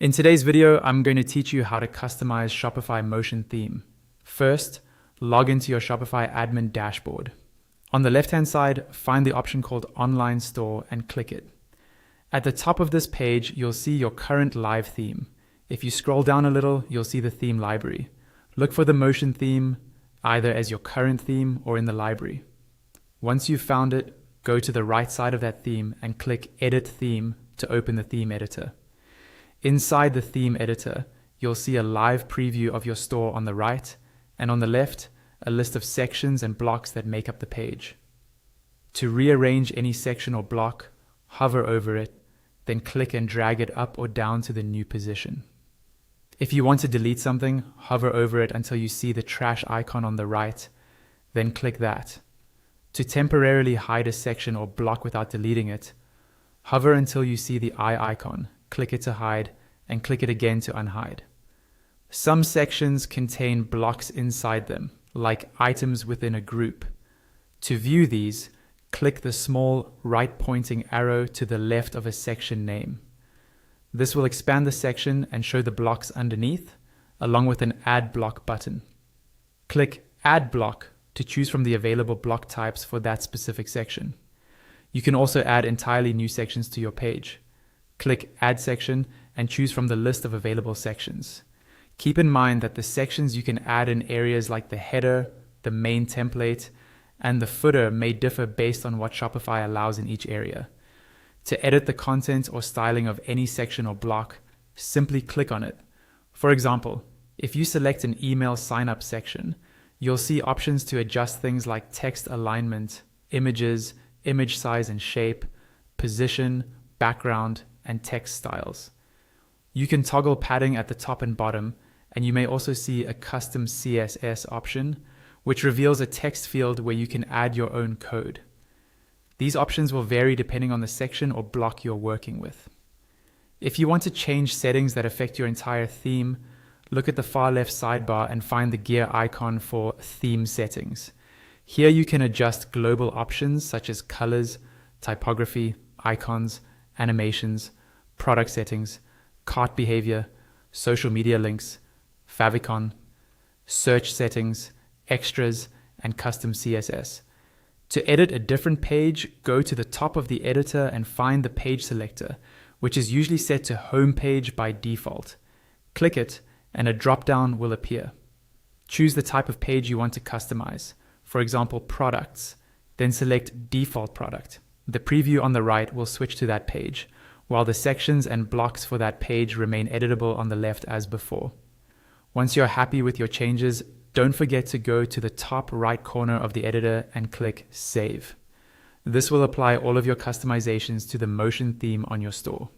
In today's video, I'm going to teach you how to customize Shopify Motion theme. First, log into your Shopify admin dashboard. On the left-hand side, find the option called Online Store and click it. At the top of this page, you'll see your current live theme. If you scroll down a little, you'll see the theme library. Look for the Motion theme, either as your current theme or in the library. Once you've found it, go to the right side of that theme and click Edit Theme to open the theme editor. Inside the theme editor, you'll see a live preview of your store on the right, and on the left, a list of sections and blocks that make up the page. To rearrange any section or block, hover over it, then click and drag it up or down to the new position. If you want to delete something, hover over it until you see the trash icon on the right, then click that. To temporarily hide a section or block without deleting it, hover until you see the eye icon, click it to hide, and click it again to unhide. Some sections contain blocks inside them, like items within a group. To view these, click the small right-pointing arrow to the left of a section name. This will expand the section and show the blocks underneath, along with an Add Block button. Click Add Block to choose from the available block types for that specific section. You can also add entirely new sections to your page. Click Add Section and choose from the list of available sections. Keep in mind that the sections you can add in areas like the header, the main template, and the footer may differ based on what Shopify allows in each area. To edit the content or styling of any section or block, simply click on it. For example, if you select an email sign-up section, you'll see options to adjust things like text alignment, images, image size and shape, position, background, and text styles. You can toggle padding at the top and bottom, and you may also see a custom CSS option, which reveals a text field where you can add your own code. These options will vary depending on the section or block you're working with. If you want to change settings that affect your entire theme, look at the far left sidebar and find the gear icon for Theme Settings. Here you can adjust global options such as colors, typography, icons, animations, product settings, cart behavior, social media links, favicon, search settings, extras, and custom CSS. To edit a different page, go to the top of the editor and find the page selector, which is usually set to home page by default. Click it, and a drop-down will appear. Choose the type of page you want to customize, for example, products, then select default product. The preview on the right will switch to that page, while the sections and blocks for that page remain editable on the left as before. Once you're happy with your changes, don't forget to go to the top right corner of the editor and click Save. This will apply all of your customizations to the Motion theme on your store.